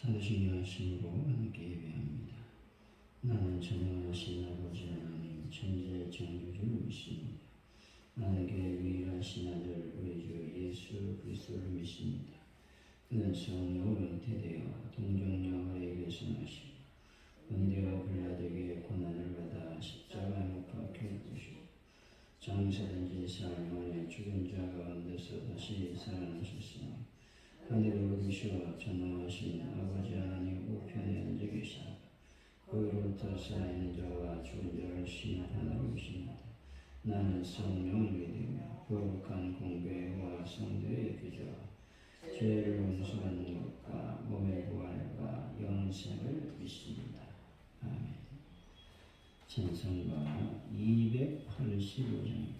사도신경 하심으로 함께 예배합니다. 나는 전능하신 아버지 하나님 천지의 창조주를 믿습니다. 나는 그의 유일하신 아들 우리 주 예수 그리스도를 믿습니다. 그는 성령으로 잉태되어 동정녀 마리아에게서 나시고 은혜와 빌라도에게 고난을 받아 십자가에 못 박혀 죽으시고 장사된 지 사흘 만에 죽은 자 가운데서 다시 살아나셨으니 하늘에 오르시어 전능하신 아버지 하나님 우편에 앉아 계시다. 거기로부터 살아있는 자와 죽은 자를 심판하러 오십니다. 나는 성령을 믿으며 거룩한 공회와 성도의 교제와 죄를 용서받는 것과 몸의 부활과 영생을 믿습니다. 아멘. 찬송가 285장입니다.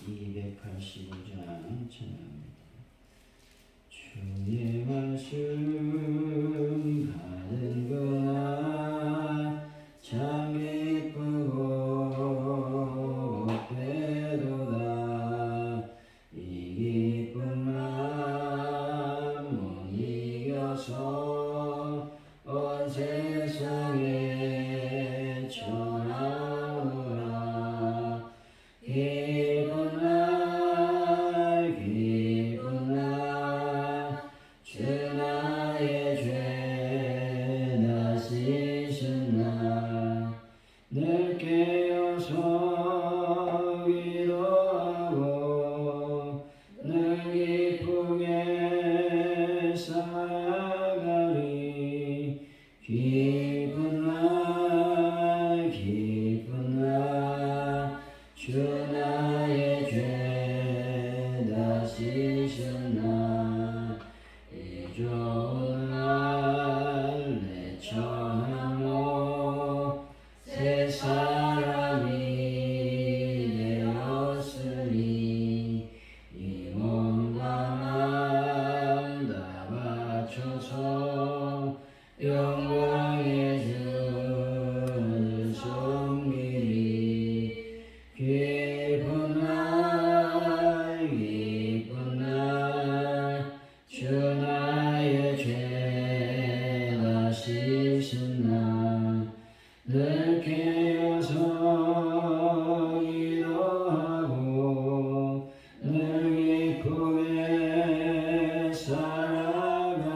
285장 찬양합니다. 주의 말씀 받은 거나 참 기쁘고 복되도다. 이 기쁜 마음 못 이겨서 온 세상에 전하노라. 기쁜 날 주 나의 죄 다 씻은 날 늘 깨어서 기도하고 늘 기쁘게 살아가리. 기쁜 날 주 나의 죄 다 씻은 날 이 좋은 날 내 처남모 새 사람이 되었으니 이 몸과 마음 다 바쳐서 영광의 주를 섬기리. 기쁜 날 주 나의 죄 다 씻은 날 늘 깨어서 기도하고 늘 기쁘게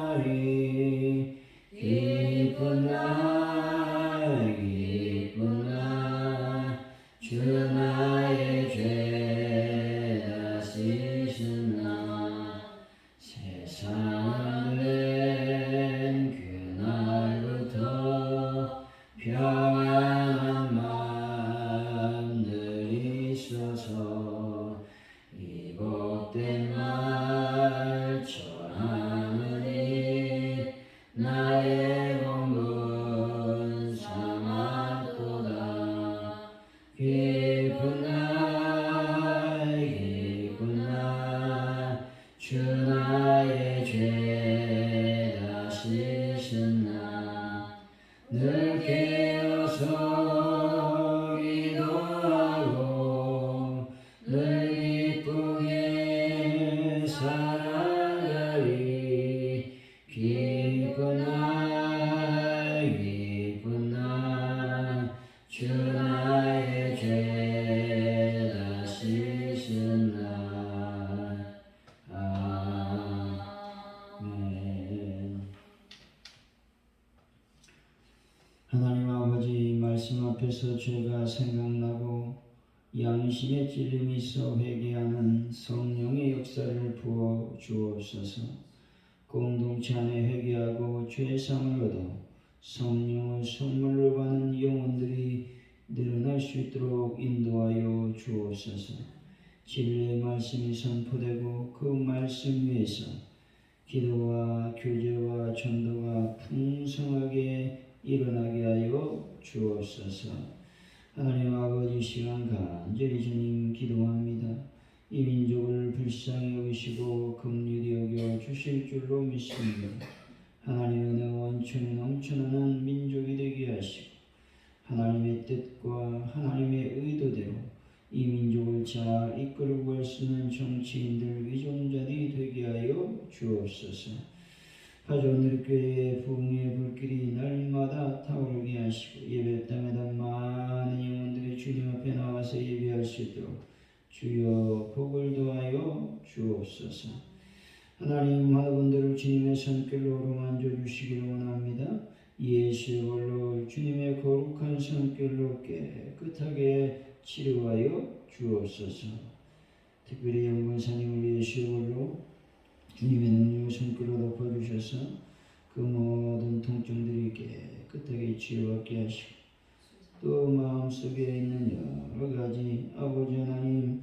살아가리. 기쁜 날 주 나의 죄 다 씻은 날 세상을 낸 그날부터 평안한 마음 늘 있어서 이 복된 말 전하느니 나의 공분 삼았도다. 기쁜 날 주 나의 죄 다 씻은 날 늘 깨어서 기도하고 늘 기쁘게 살아가리. 기쁜 날 주 나의 죄 다 씻은 날. 아멘. 하나님 아버지 말씀 앞에서 죄가 생각나고 양심의 찔림이 있어 회개하는 성령의 역사를 부어 주옵소서. 공동체 안에 회개하고 죄상을 얻어 성령을 선물로 받는 영혼들이 늘어날 수 있도록 인도하여 주옵소서. 진리의 말씀이 선포되고 그 말씀 위에서 기도와 교제와 전도가 풍성하게 일어나게 하여 주옵소서. 하나님 아버지 시간 간절히 주님 기도합니다. 이 민족을 불쌍히 여기시고 긍휼히 여겨 주실 줄로 믿습니다. 하나님의 은혜와 원천이 넘쳐나는 민족이 되게 하시고 하나님의 뜻과 하나님의 의도대로 이 민족을 잘 이끌고 갈 수 있는 정치인들, 위종자들이 되게 하여 주옵소서. 하전늘교회의 부흥의 불길이 날마다 타오르게 하시고 예배 땅에다 많은 영혼들이 주님 앞에 나와서 예배할 수 있도록 주여 복을 더하여 주옵소서. 하나님 많은 분들을 주님의 손길로 어루만져 주시기를 원합니다. 예수의 벌로 주님의 거룩한 손길로 깨끗하게 치료하여 주옵소서. 특별히 영권사님을 예수의 벌로 주님의 능력의 손길로 덮어주셔서 그 모든 통증들이 깨끗하게 치유받게 하시고 또 마음속에 있는 여러 가지 아버지 하나님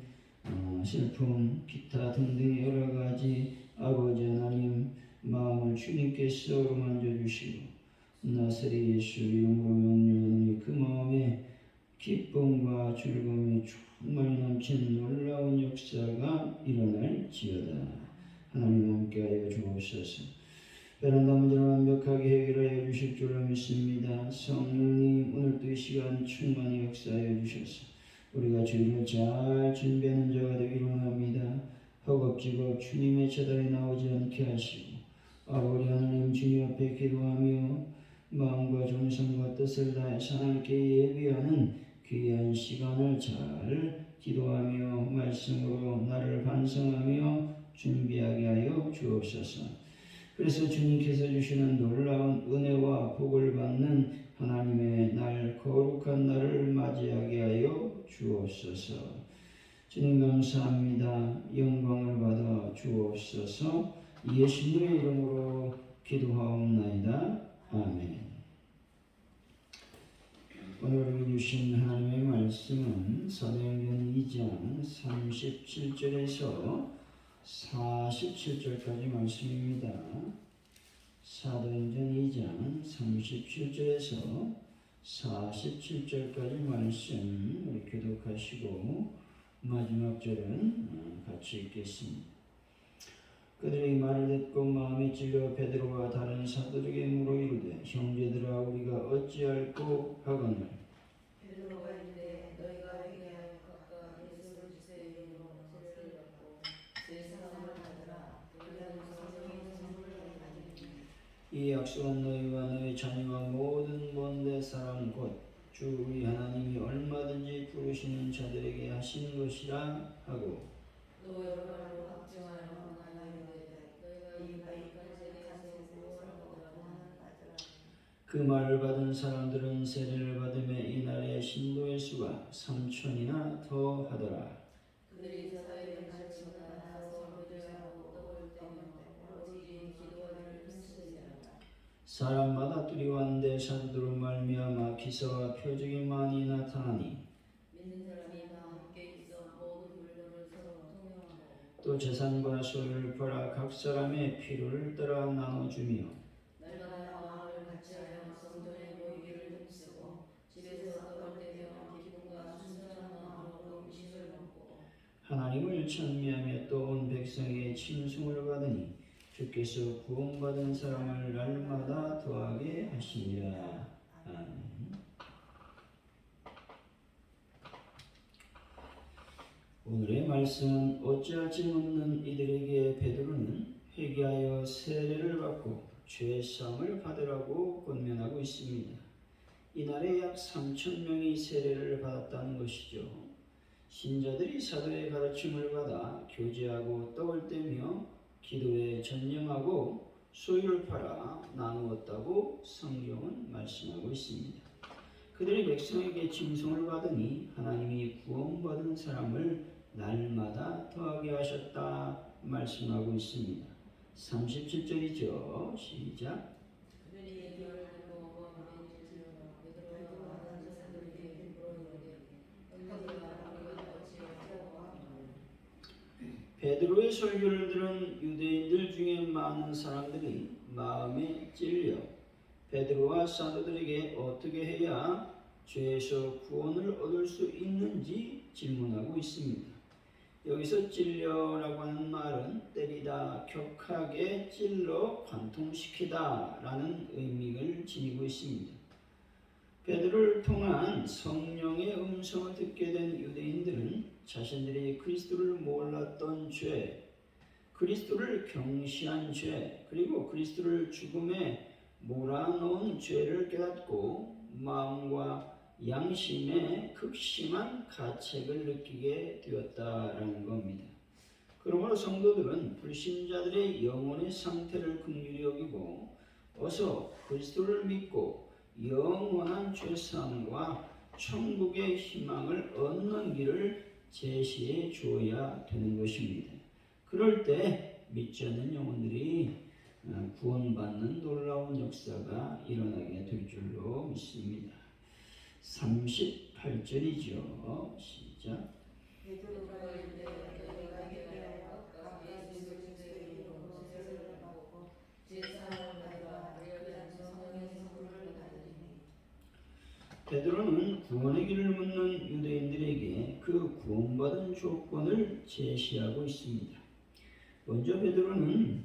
슬픔 기타 등등 여러 가지 아버지 하나님 마음을 주님께서 어루만져 주시고 나사렛 예수 이름으로 명령하노니 그 마음에 기쁨과 즐거움이 충만히 넘치는 놀라운 역사가 일어날지어다. 하나님 함께하여 주옵소서. 베란다 문제를 완벽하게 해결하여 주실 줄로 믿습니다. 성령님 오늘도 이 시간 충만히 역사하여 주셔서 우리가 주님을 잘 준비하는 자가 되기를 원합니다. 허겁지겁 주님의 제단에 나오지 않게 하시고 아버지 하나님 주님 앞에 기도하며 마음과 정성과 뜻을 다해서 하나님께 예비하는 귀한 시간을 잘 기도하며 말씀으로 나를 반성하며 준비하게 하여 주옵소서. 그래서 주님께서 주시는 놀라운 은혜와 복을 받는 하나님의 날 거룩한 날을 맞이하게 하여 주옵소서. 주님 감사합니다. 영광을 받아 주옵소서. 예수님의 이름으로 기도하옵나이다. 아멘. 오늘 우리 주신 하나님의 말씀은 사도행전 2장 37절에서 47절까지 말씀입니다. 사도행전 2장 37절에서 47절까지 말씀 우리 교독하시고 마지막 절은 같이 읽겠습니다. 그들이 말을 듣고 마음이 찔려 베드로와 다른 사도들에게 물어 이르되 형제들아 우리가 어찌할꼬 하거늘 베드로가 이르되 너희가 회개하여 각각 예수 그리스도의 이름으로 세례를 받고 제사함을 받으라. 그리하여 성령의 선물을 받으리니 이 약속은 너희와 너희 자녀와 모든 먼데 사람 곧 주 우리 하나님이 얼마든지 부르시는 자들에게 하시는 것이라 하고 또 여러 말로 확증하여 말하이르되 너희가 이 바위까지 대해서 구원을 얻으라고 하는 받으라. 그 말을 받은 사람들은 세례를 받음에 이날의 신도의 수가 3,000이나 더 하더라. 그들이 사회를 가르치고 나서 교제하고 떡을 떼며 오직 기도하기를 힘쓰지 않아. 사람마다 뚜리완데 사도들로 말미암아 기사와 표적이 많이 나타나니 믿는 사람이 다 함께 있어 모든 물건을 서로 통용하고 또 재산과 소유를 팔아 각 사람의 필요를 따라 나눠주며 날마다 마음을 같이하여 성전에 모이기를 힘쓰고 집에서 떡을 떼며 기쁨과 순전한 마음으로 음식을 먹고 하나님을 찬미하며 또 온 백성에게 칭송을 받으니 주께서 구원받은 사람을 날마다 더하게 하시니라. 아멘. 오늘의 말씀은 어찌할지 없는 이들에게 베드로는 회개하여 세례를 받고 죄사함을 받으라고 권면하고 있습니다. 이날에 약 3,000명이 세례를 받았다는 것이죠. 신자들이 사도의 가르침을 받아 교제하고 떡을 떼며 기도에 전념하고 소유를 팔아 나누었다고 성경은 말씀하고 있습니다. 그들이 백성에게 칭송을 받으니 하나님이 구원받은 사람을 날마다 더하게 하셨다 말씀하고 있습니다. 37절이죠. 시작. 그들이 기회를 듣고 마음에 찔려 베드로와 다른 사도들에게 물어이르되 형제들아 우리가 어찌하자고 하노. 베드로의 설교를 들은 유대인들 중에 많은 사람들이 마음에 찔려 베드로와 사도들에게 어떻게 해야 죄에서 구원을 얻을 수 있는지 질문하고 있습니다. 여기서 찔려라고 하는 말은 때리다, 격하게 찔러 관통시키다 라는 의미를 지니고 있습니다. 베드로를 통한 성령의 음성을 듣게 된 유대인들은 자신들이 그리스도를 몰랐던 죄, 그리스도를 경시한 죄, 그리고 그리스도를 죽음에 몰아넣은 죄를 깨닫고 마음과 양심에 극심한 가책을 느끼게 되었다라는 겁니다. 그러므로 성도들은 불신자들의 영혼의 상태를 긍휼히 여기고 어서 그리스도를 믿고 영원한 죄사함과 천국의 희망을 얻는 길을 제시해 주어야 되는 것입니다. 그럴 때 믿지 않는 영혼들이 구원받는 놀라운 역사가 일어나게 될 줄로 믿습니다. 38절이죠. 시작. 베드로가 이르되 너희가 회개하여 각각 예수 그리스도의 이름으로 세례를 받고 제사함을 받으라. 그리하면 성령의 선물을 받으리니. 베드로는 구원의 길을 묻는 유대인들에게 그 구원받은 조건을 제시하고 있습니다. 먼저 베드로는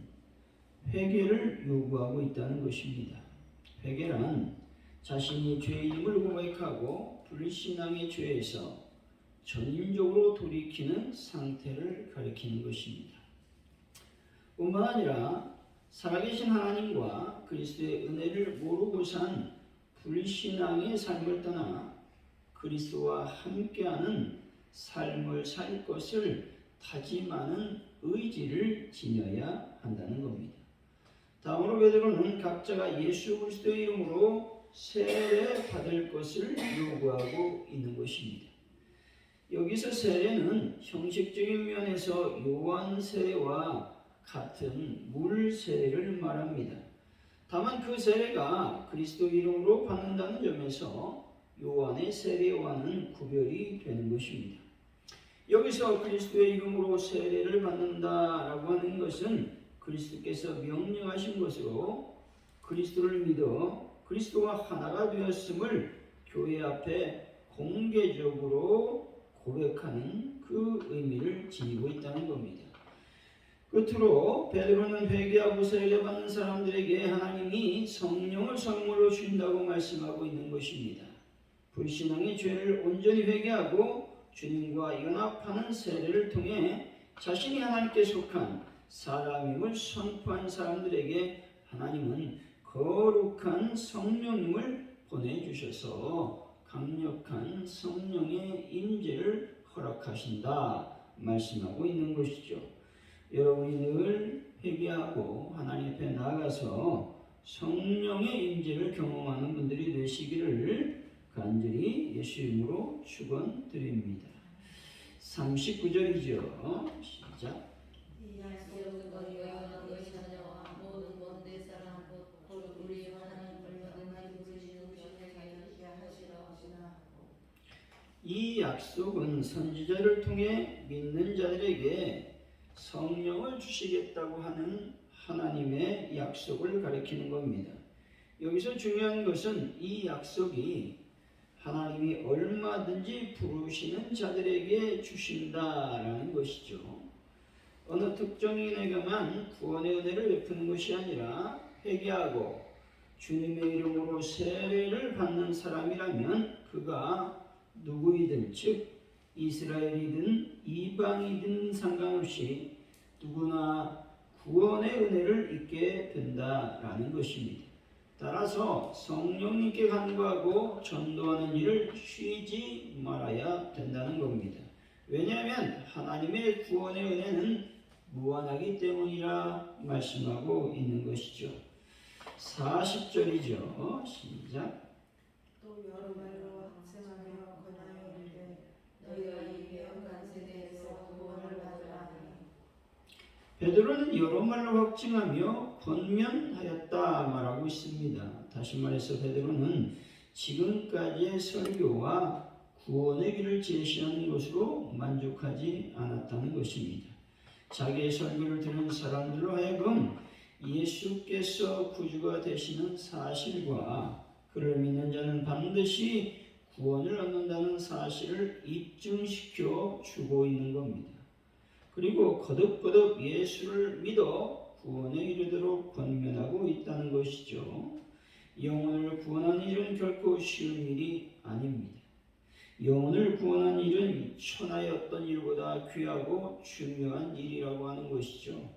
회개를 요구하고 있다는 것입니다. 회개란 자신이 죄인임을 고백하고 불신앙의 죄에서 전인적으로 돌이키는 상태를 가리키는 것입니다. 뿐만 아니라 살아계신 하나님과 그리스도의 은혜를 모르고 산 불신앙의 삶을 떠나 그리스도와 함께하는 삶을 살 것을 다짐하는 의지를 지녀야 한다는 겁니다. 다음으로 베드로는 각자가 예수 그리스도의 이름으로 세례 받을 것을 요구하고 있는 것입니다. 여기서 세례는 형식적인 면에서 요한 세례와 같은 물 세례를 말합니다. 다만 그 세례가 그리스도 이름으로 받는다는 점에서 요한의 세례와는 구별이 되는 것입니다. 여기서 그리스도의 이름으로 세례를 받는다라고 하는 것은 그리스도께서 명령하신 것으로 그리스도를 믿어 그리스도와 하나가 되었음을 교회 앞에 공개적으로 고백하는 그 의미를 지니고 있다는 겁니다. 끝으로 베드로는 회개하고 세례받는 사람들에게 하나님이 성령을 선물로 주신다고 말씀하고 있는 것입니다. 불신앙의 죄를 온전히 회개하고 주님과 연합하는 세례를 통해 자신이 하나님께 속한 사람임을 선포한 사람들에게 하나님은 거룩한 성령님을 보내주셔서 강력한 성령의 임재를 허락하신다 말씀하고 있는 것이죠. 여러분이 늘 회개하고 하나님 앞에 나아가서 성령의 임재를 경험하는 분들이 되시기를 간절히 예수 이름으로 축원드립니다. 39절이죠. 시작. 이 약속은 너희와 너희 자녀와 모든 먼데 사람 곧 우리 하나님을 영원히 부르시는 분에게 하시라. 이 약속은 선지자를 통해 믿는 자들에게 성령을 주시겠다고 하는 하나님의 약속을 가리키는 겁니다. 여기서 중요한 것은 이 약속이 하나님이 얼마든지 부르시는 자들에게 주신다라는 것이죠. 어느 특정인에게만 구원의 은혜를 베푸는 것이 아니라 회개하고 주님의 이름으로 세례를 받는 사람이라면 그가 누구이든 즉 이스라엘이든 이방이든 상관없이 누구나 구원의 은혜를 입게 된다라는 것입니다. 따라서 성령님께 간구하고 전도하는 일을 쉬지 말아야 된다는 겁니다. 왜냐하면 하나님의 구원의 은혜는 무한하기 때문이라 말씀하고 있는 것이죠. 40절이죠. 시작. 또 여러 말로 학생하며 권하여 이르되 너희가 이 배역한 세대에서 구원을 받으라 하니. 베드로는 여러 말로 확증하며 권면하였다 말하고 있습니다. 다시 말해서 베드로는 지금까지의 설교와 구원의 길을 제시하는 것으로 만족하지 않았다는 것입니다. 자기의 설교를 들은 사람들로 하여금 예수께서 구주가 되시는 사실과 그를 믿는 자는 반드시 구원을 얻는다는 사실을 입증시켜 주고 있는 겁니다. 그리고 거듭거듭 예수를 믿어 구원에 이르도록 권면하고 있다는 것이죠. 영혼을 구원하는 일은 결코 쉬운 일이 아닙니다. 영혼을 구원하는 일은 천하의 어떤 일보다 귀하고 중요한 일이라고 하는 것이죠.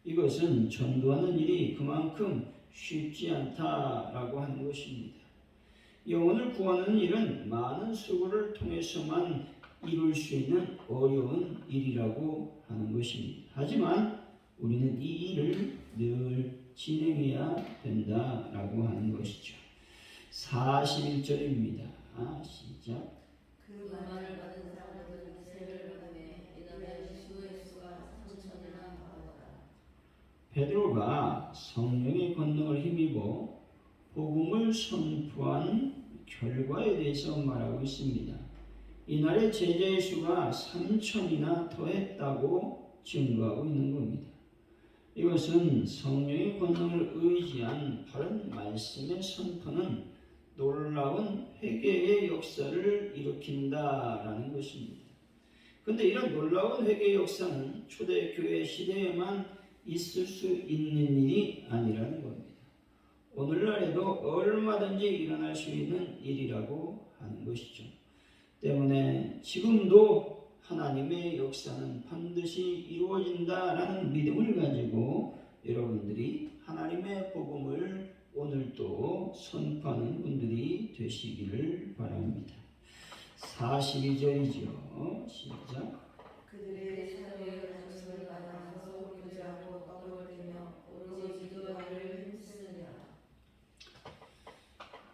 이것은 전도하는 일이 그만큼 쉽지 않다라고 하는 것입니다. 영혼을 구하는 일은 많은 수고를 통해서만 이룰 수 있는 어려운 일이라고 하는 것입니다. 하지만 우리는 이 일을 늘 진행해야 된다라고 하는 것이죠. 41절입니다. 시작. 그 만을 받은 사람들은 세를 받음에 이날에 주의 수가 3천이나 나오더라. 베드로가 성령의 권능을 힘입어 복음을 선포한 결과에 대해서 말하고 있습니다. 이날에 제자의 수가 3천이나 더했다고 증거하고 있는 겁니다. 이것은 성령의 권능을 의지한 바른 말씀의 선포는 놀라운 회개의 역사를 일으킨다라는 것입니다. 그런데 이런 놀라운 회개의 역사는 초대교회 시대에만 있을 수 있는 일이 아니라는 겁니다. 오늘날에도 얼마든지 일어날 수 있는 일이라고 하는 것이죠. 때문에 지금도 하나님의 역사는 반드시 이루어진다라는 믿음을 가지고 여러분들이 하나님의 복음을 오늘도 선포하는 분들이 되시기를 바랍니다. 42절이죠. 시작. 그들의 사도의 말씀을 받아서 교제하고 떡을 들며 오로지 기도하기를 힘쓰느니라.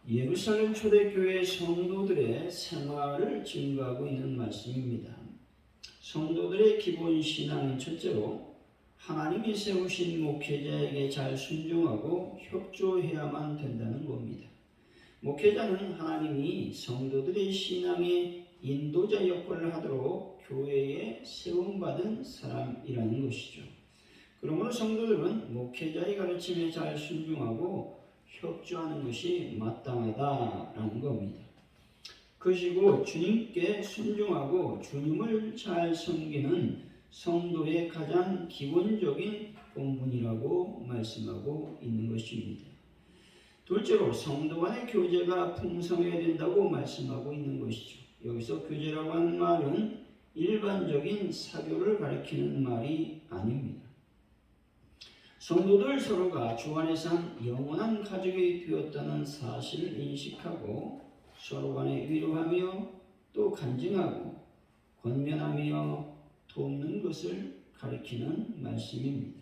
예루살렘 초대교회 성도들의 생활을 증거하고 있는 말씀입니다. 성도들의 기본 신앙은 첫째로 하나님이 세우신 목회자에게 잘 순종하고 협조해야만 된다는 겁니다. 목회자는 하나님이 성도들의 신앙의 인도자 역할을 하도록 교회에 세움받은 사람이라는 것이죠. 그러므로 성도들은 목회자의 가르침에 잘 순종하고 협조하는 것이 마땅하다라는 겁니다. 그리고 주님께 순종하고 주님을 잘 섬기는 성도의 가장 기본적인 본분이라고 말씀하고 있는 것입니다. 둘째로 성도 간의 교제가 풍성해야 된다고 말씀하고 있는 것이죠. 여기서 교제라고 하는 말은 일반적인 사교를 가리키는 말이 아닙니다. 성도들 서로가 주 안에서 한 영원한 가족이 되었다는 사실을 인식하고 서로 간에 위로하며 또 간증하고 권면하며 돕는 것을 가리키는 말씀입니다.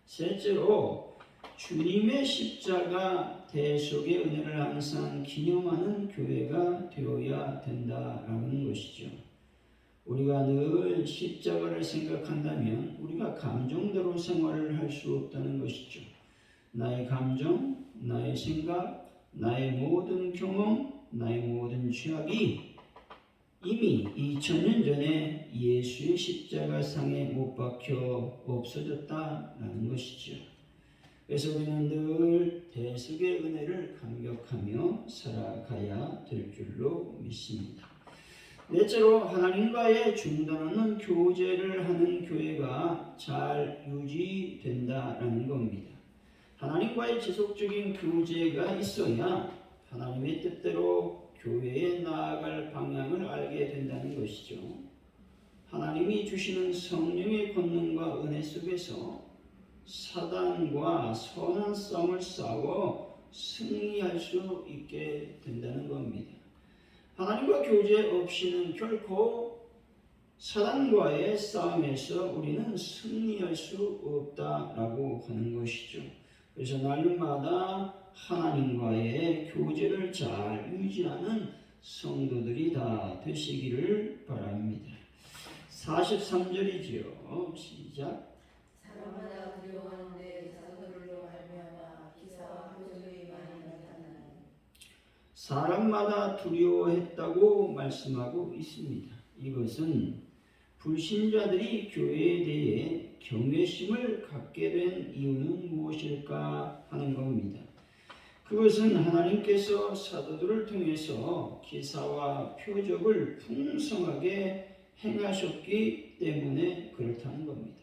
셋째로 주님의 십자가 대속의 은혜를 항상 기념하는 교회가 되어야 된다라는 것이죠. 우리가 늘 십자가를 생각한다면 우리가 감정대로 생활을 할 수 없다는 것이죠. 나의 감정, 나의 생각, 나의 모든 경험, 나의 모든 죄악이 이미 2000년 전에 예수의 십자가상에 못 박혀 없어졌다라는 것이죠. 그래서 우리는 늘 대속의 은혜를 감격하며 살아가야 될 줄로 믿습니다. 넷째로 하나님과의 중단 없는 교제를 하는 교회가 잘 유지된다라는 겁니다. 하나님과의 지속적인 교제가 있어야 하나님의 뜻대로 교회에 나아갈 방향을 알게 된다는 것이죠. 하나님이 주시는 성령의 권능과 은혜 속에서 사단과 선한 싸움을 싸워 승리할 수 있게 된다는 겁니다. 하나님과 교제 없이는 결코 사단과의 싸움에서 우리는 승리할 수 없다라고 하는 것이죠. 그래서 날마다 하나님과의 교제를 잘 유지하는 성도들이 다 되시기를 바랍니다. 43절이지요. 시작. 사람마다 두려워하는데 사도들로 말미암아 기사와 표적이 많이 나타나니. 사람마다 두려워했다고 말씀하고 있습니다. 이것은 불신자들이 교회에 대해 경외심을 갖게 된 이유는 무엇일까 하는 겁니다. 그것은 하나님께서 사도들을 통해서 기사와 표적을 풍성하게 행하셨기 때문에 그렇다는 겁니다.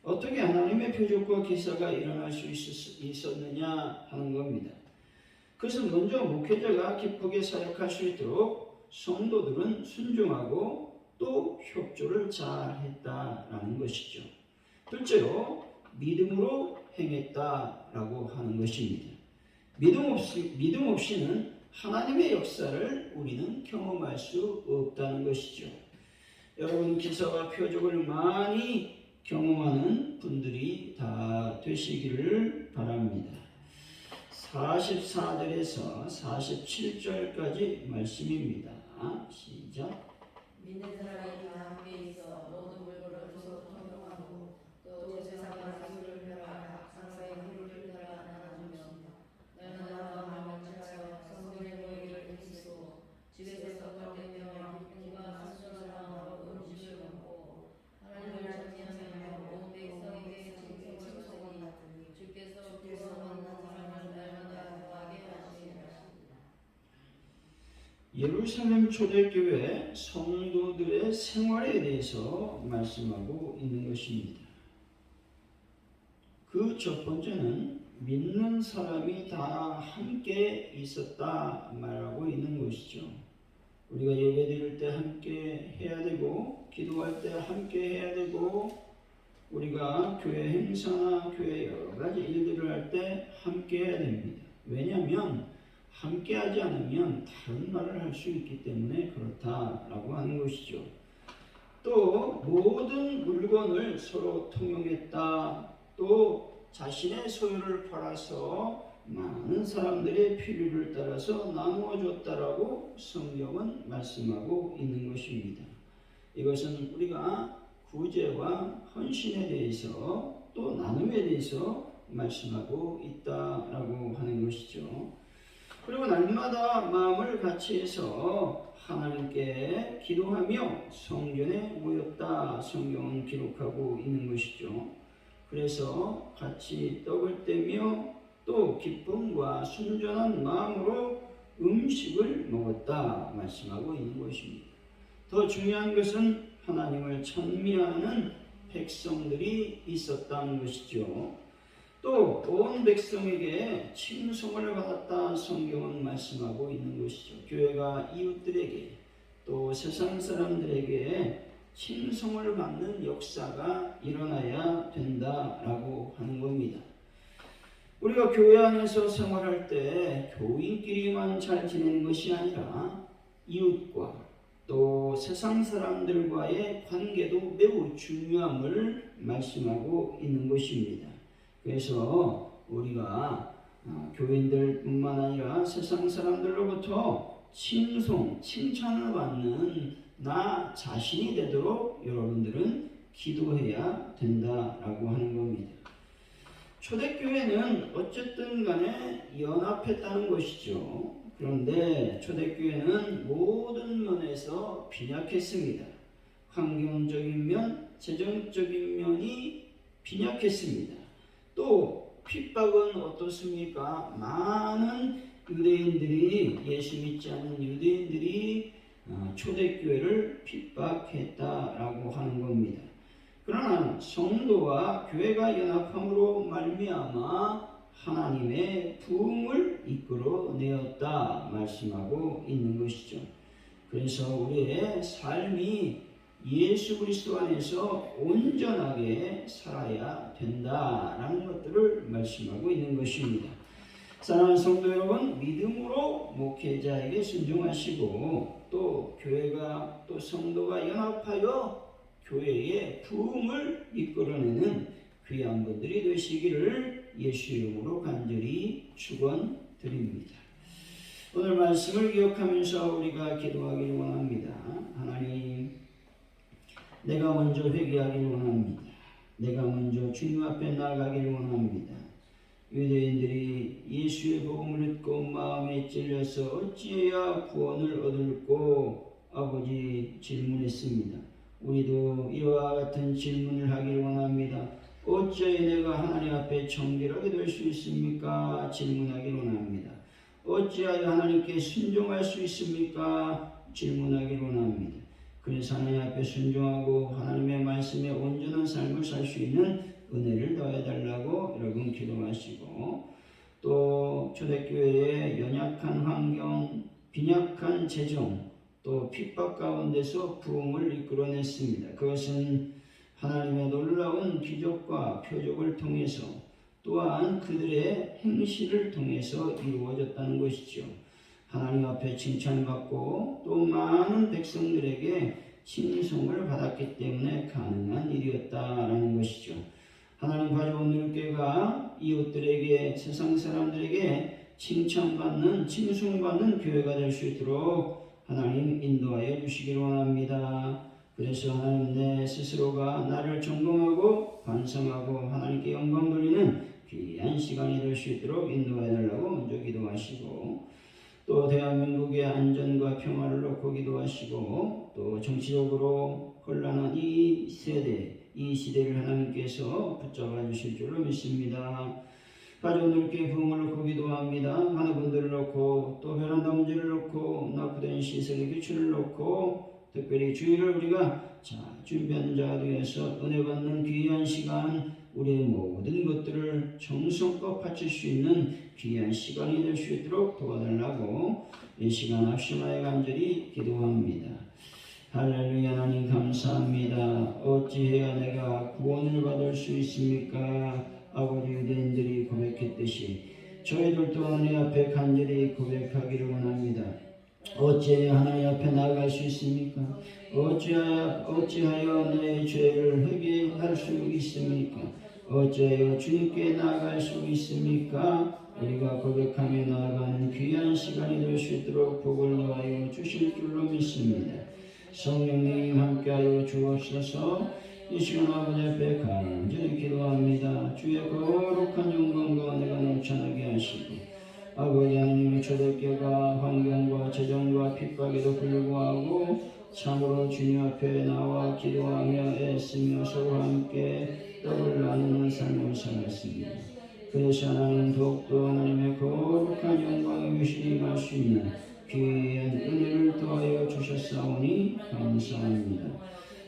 어떻게 하나님의 표적과 기사가 일어날 수 있었느냐 하는 겁니다. 그래서 먼저 목회자가 기쁘게 사역할 수 있도록 성도들은 순종하고 또 협조를 잘 했다라는 것이죠. 둘째로 믿음으로 행했다라고 하는 것입니다. 믿음 없이는 하나님의 역사를 우리는 경험할 수 없다는 것이죠. 여러분 기사와 표적을 많이 경험하는 분들이 다 되시기를 바랍니다. 44절에서 47절까지 말씀입니다. 시작. 믿는 사람이 다 함께 있어 모든 물건을 서로 통용하고 또 제사장과 기술을 펴라 상사의 물을 펴라 나눠주며 너는 나와 마음을 성경의 모이를 일치고 집에서 떡을 기가 순수한 마음으로 음식을 먹고 하나님을 찬양하며 온 백성에게 칭송하니 주께서 만난 사람을 날마다 구하게 하시리라. 예루살렘 초대교회 성도들의 생활에 대해서 말씀하고 있는 것입니다. 그 첫 번째는 믿는 사람이 다 함께 있었다 말하고 있는 것이죠. 우리가 예배드릴 때 함께 해야 되고 기도할 때 함께 해야 되고 우리가 교회 행사나 교회 여러 가지 일들을 할 때 함께 해야 됩니다. 왜냐하면 함께 하지 않으면 다른 말을 할 수 있기 때문에 그렇다라고 하는 것이죠. 또 모든 물건을 서로 통용했다. 또 자신의 소유를 팔아서 많은 사람들의 필요를 따라서 나누어 줬다라고 성경은 말씀하고 있는 것입니다. 이것은 우리가 구제와 헌신에 대해서 또 나눔에 대해서 말씀하고 있다라고 하는 것이죠. 그리고 날마다 마음을 같이 해서 하나님께 기도하며 성전에 모였다 성경은 기록하고 있는 것이죠. 그래서 같이 떡을 떼며 또 기쁨과 순전한 마음으로 음식을 먹었다 말씀하고 있는 것입니다. 더 중요한 것은 하나님을 찬미하는 백성들이 있었다는 것이죠. 또 온 백성에게 칭송을 받았다 성경은 말씀하고 있는 것이죠. 교회가 이웃들에게 또 세상 사람들에게 칭송을 받는 역사가 일어나야 된다라고 하는 겁니다. 우리가 교회 안에서 생활할 때 교인끼리만 잘 지내는 것이 아니라 이웃과 또 세상 사람들과의 관계도 매우 중요함을 말씀하고 있는 것입니다. 그래서 우리가 교인들뿐만 아니라 세상 사람들로부터 칭송, 칭찬을 받는 나 자신이 되도록 여러분들은 기도해야 된다라고 하는 겁니다. 초대교회는 어쨌든 간에 연합했다는 것이죠. 그런데 초대교회는 모든 면에서 빈약했습니다. 환경적인 면, 재정적인 면이 빈약했습니다. 또 핍박은 어떻습니까? 많은 유대인들이 예수 믿지 않는 유대인들이 초대교회를 핍박했다라고 하는 겁니다. 그러나 성도와 교회가 연합함으로 말미암아 하나님의 부흥을 이끌어내었다 말씀하고 있는 것이죠. 그래서 우리의 삶이 예수 그리스도 안에서 온전하게 살아야 된다라는 것들을 말씀하고 있는 것입니다. 사랑하는 성도 여러분, 믿음으로 목회자에게 순종하시고 또 교회가 또 성도가 연합하여 교회의 부흥을 이끌어내는 귀한 분들이 되시기를 예수 이름으로 간절히 축원드립니다. 오늘 말씀을 기억하면서 우리가 기도하기를 원합니다. 하나님, 내가 먼저 회개하기를 원합니다. 내가 먼저 주님 앞에 나아가기를 원합니다. 유대인들이 예수의 복음을 듣고 마음에 찔려서 어찌해야 구원을 얻을꼬 아버지 질문했습니다. 우리도 이와 같은 질문을 하기를 원합니다. 어찌하여 내가 하나님 앞에 정결하게 될 수 있습니까? 질문하기를 원합니다. 어찌하여 하나님께 순종할 수 있습니까? 질문하기를 원합니다. 그래서 하나님 앞에 순종하고 하나님의 말씀에 온전한 삶을 살 수 있는 은혜를 더해달라고 여러분 기도하시고 또 초대교회의 연약한 환경, 빈약한 재정, 또 핍박 가운데서 부흥을 이끌어냈습니다. 그것은 하나님의 놀라운 기적과 표적을 통해서 또한 그들의 행실을 통해서 이루어졌다는 것이죠. 하나님 앞에 칭찬받고 또 많은 백성들에게 칭송을 받았기 때문에 가능한 일이었다라는 것이죠. 하나님 가져온 율궤가 이웃들에게, 세상 사람들에게 칭찬받는, 칭송받는 교회가 될 수 있도록 하나님 인도하여 주시기를 원합니다. 그래서 하나님 내 스스로가 나를 점검하고 반성하고 하나님께 영광 돌리는 귀한 시간이 될 수 있도록 인도해 달라고 먼저 기도하시고, 또 대한민국의 안전과 평화를 놓고 기도하시고, 또 정치적으로 혼란한 이 세대, 이 시대를 하나님께서 붙잡아 주실 줄로 믿습니다. 가족 넓게 부흥을 놓고 기도합니다. 많은 분들을 놓고, 또 베란다 문제를 놓고, 낙후된 시설의 규칙을 놓고, 특별히 주일을 우리가 준비한 자가 되어서 은혜 받는 귀한 시간, 우리의 모든 것들을 정성껏 바칠 수 있는 귀한 시간이 될 수 있도록 도와달라고 이 시간 합심하여 간절히 기도합니다. 할렐루야. 하나님 감사합니다. 어찌해야 내가 구원을 받을 수 있습니까? 아버지, 유대인들이 고백했듯이 저희들도 하나님 앞에 간절히 고백하기를 원합니다. 어찌해야 하나님 앞에 나아갈 수 있습니까? 어찌하여 내 죄를 회개할 수 있습니까? 어찌하여 주님께 나아갈 수 있습니까? 우리가 고백하며 나아가는 귀한 시간이 될 수 있도록 복을 더하여 주실 줄로 믿습니다. 성령님 함께하여 주옵소서. 이 시간 아버지 앞에 간절히 기도합니다. 주의 거룩한 영광과 은혜가 넘쳐나게 하시고, 아버지 하나님의 초대교회가 환경과 재정과 핍박에도 불구하고 참으로 주님 앞에 나와 기도하며 애쓰며 서로 함께 떡을 나누는 삶을 살았습니다. 그래서 하나님 더욱더 하나님의 거룩한 영광의 위신이 임할 수 있는 귀한 은혜를 더하여 주셨사오니 감사합니다.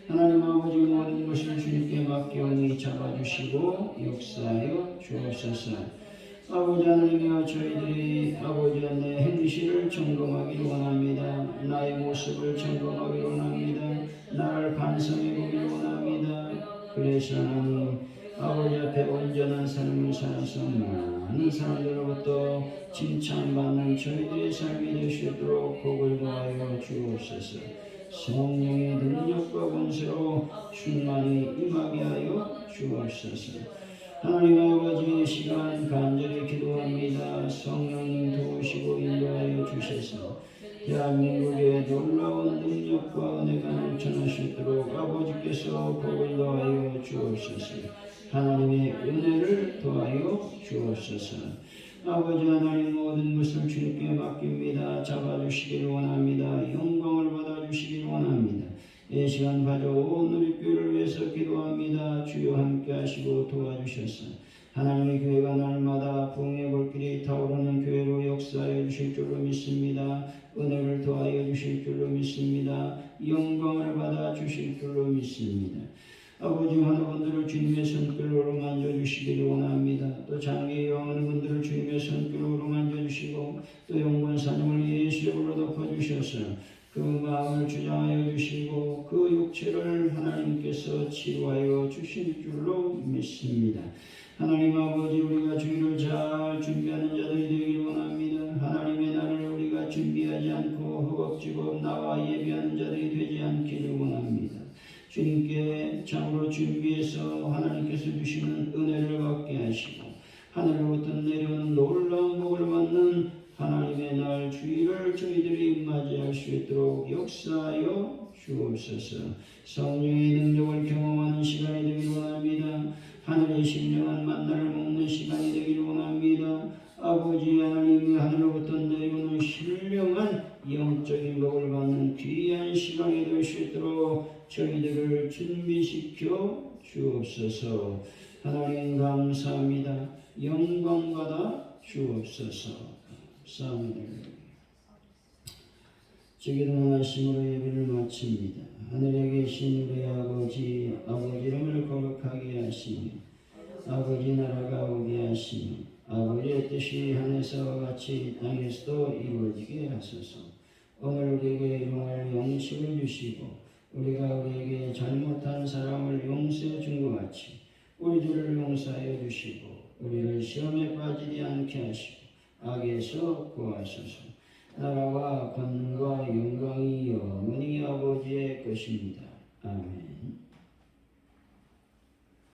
하나님 아버지, 모든 것을 주님께 맡기오니 잡아주시고 역사하여 주옵소서. 아버지 하나님이여, 저희들이 아버지 내 행실을 점검하기를 원합니다. 나의 모습을 점검하기를 원합니다. 나를 반성해 보기를 원합니다. 그래서 하나님 아버지 앞에 온전한 삶을 살아서 많은 사람들로부터 칭찬받는 저희들의 삶이 될 수 있도록 복을 더하여 주옵소서. 성령의 능력과 권세로 충만히 임하게 하여 주옵소서. 하나님 아버지, 시간 간절히 기도합니다. 성령님 도우시고 인도하여 주셔서 대한민국의 놀라운 능력과 은혜가 넘쳐날 수 있도록 아버지께서 복을 더하여 주옵소서. 하나님의 은혜를 더하여 주옵소서. 아버지 하나님, 모든 것을 주님께 맡깁니다. 잡아주시기를 원합니다. 영광을 받아주시기를 원합니다. 이 시간 가져온 우리 교회를 위해서 기도합니다. 주여 함께 하시고 도와주셔서 하나님의 교회가 날마다 부흥의 불길이 타오르는 교회로 역사하여 주실 줄로 믿습니다. 은혜를 더하여 주실 줄로 믿습니다. 영광을 받아 주실 줄로 믿습니다. 아버지, 하는 분들을 주님의 손길로 만져주시기를 원합니다. 또 장기 여행하는 분들을 주님의 손길로 만져주시고, 또 영권사님을 예수의 불로 덮어주셔서 그 마음을 주장하여 주시고 그 육체를 하나님께서 치료하여 주실 줄로 믿습니다. 하나님 아버지, 우리가 주일을 잘 준비하는 자들이 되기를 원합니다. 하나님의 날을 우리가 준비하지 않고 허겁지겁 나와 예배하는 자들이 되지 않기를 원합니다. 주님께 참으로 준비해서 하나님께서 주시는 은혜를 받게 하시고 하늘로부터 내려오는 놀라운 복을 받는 하나님의 날 주일을 저희들이 맞이할 수 있도록 역사하여 주옵소서. 성령의 능력을 경험하는 시간이 되기를 원합니다. 하늘의 신령한 만나를 먹는 시간이 되기를 원합니다. 아버지 하나님, 하늘로부터 내려오는 신령한 영적인 복을 받는 귀한 시간이 될 수 있도록 저희들을 준비시켜 주옵소서. 하나님 감사합니다. 영광 받아 주옵소서. 감사합니다. 주기도 하심으로 예배를 마칩니다. 하늘에 계신 우리 아버지 이름을 거룩하게 하시며 아버지 나라가 오게 하시며 아버지의 뜻이 하늘에서와 같이 땅에서도 이루어지게 하소서. 오늘 우리에게 일용할 양식을 주시고 우리가 우리에게 잘못한 사람을 용서해 준 것 같이 우리들을 용서하여 주시고 우리를 시험에 빠지지 않게 하시고 악에서 구하소서. 나라와 권능과 영광이 영원히 아버지의 것입니다. 아멘.